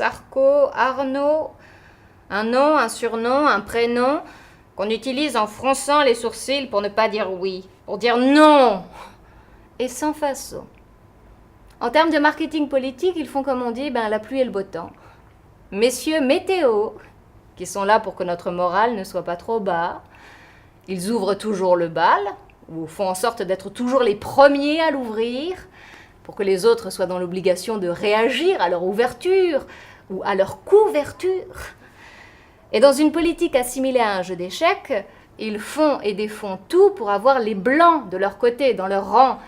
Sarko, Arnaud, un nom, un surnom, un prénom qu'on utilise en fronçant les sourcils pour ne pas dire oui, pour dire non, et sans façon. En termes de marketing politique, ils font comme on dit, la pluie et le beau temps. Messieurs météo, qui sont là pour que notre morale ne soit pas trop bas, ils ouvrent toujours le bal, ou font en sorte d'être toujours les premiers à l'ouvrir, pour que les autres soient dans l'obligation de réagir à leur ouverture ou à leur couverture. Et dans une politique assimilée à un jeu d'échecs, ils font et défont tout pour avoir les blancs de leur côté, dans leur rang,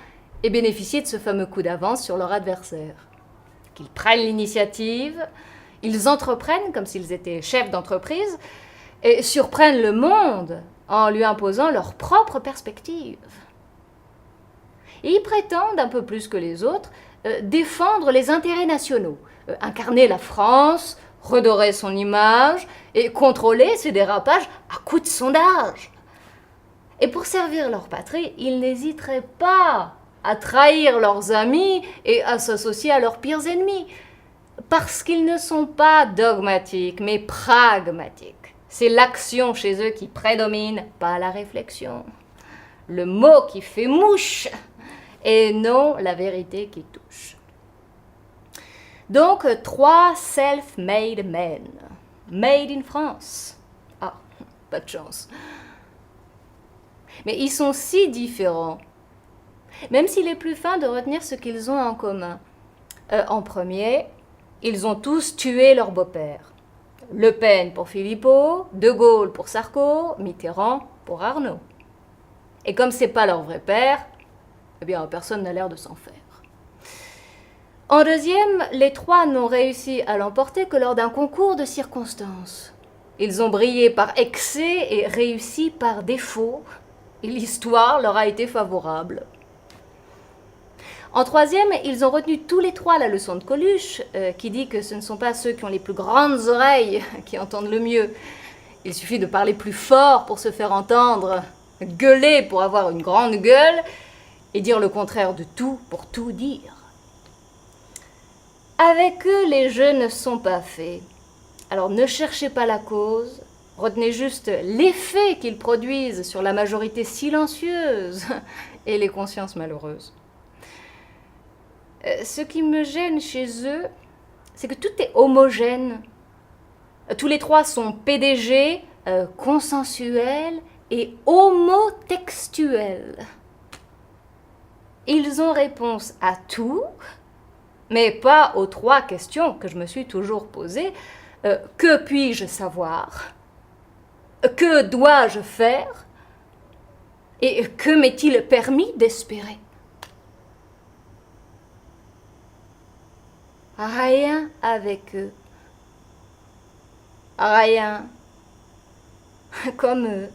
et bénéficier de ce fameux coup d'avance sur leur adversaire. Qu'ils prennent l'initiative, ils entreprennent comme s'ils étaient chefs d'entreprise, et surprennent le monde en lui imposant leur propre perspective. Et ils prétendent, un peu plus que les autres, défendre les intérêts nationaux, incarner la France, redorer son image et contrôler ses dérapages à coups de sondage. Et pour servir leur patrie, ils n'hésiteraient pas à trahir leurs amis et à s'associer à leurs pires ennemis, parce qu'ils ne sont pas dogmatiques, mais pragmatiques. C'est l'action chez eux qui prédomine, pas la réflexion. Le mot qui fait mouche, et non la vérité qui touche. Donc, 3 self-made men, made in France. Ah, pas de chance. Mais ils sont si différents, même s'il est plus fin de retenir ce qu'ils ont en commun. En premier, ils ont tous tué leur beau-père. Le Pen pour Philippot, De Gaulle pour Sarko, Mitterrand pour Arnaud. Et comme c'est pas leur vrai père, eh bien personne n'a l'air de s'en faire. En deuxième, les 3 n'ont réussi à l'emporter que lors d'un concours de circonstances. Ils ont brillé par excès et réussi par défaut, et l'histoire leur a été favorable. En troisième, ils ont retenu tous les 3 la leçon de Coluche, qui dit que ce ne sont pas ceux qui ont les plus grandes oreilles qui entendent le mieux. Il suffit de parler plus fort pour se faire entendre, gueuler pour avoir une grande gueule, et dire le contraire de tout pour tout dire. Avec eux, les jeux ne sont pas faits. Alors ne cherchez pas la cause, retenez juste l'effet qu'ils produisent sur la majorité silencieuse et les consciences malheureuses. Ce qui me gêne chez eux, c'est que tout est homogène. Tous les 3 sont PDG, consensuels et homotextuels. Ils ont réponse à tout, mais pas aux 3 questions que je me suis toujours posées. Que puis-je savoir? Que dois-je faire? Et que m'est-il permis d'espérer? Rien avec eux. Rien. Comme eux.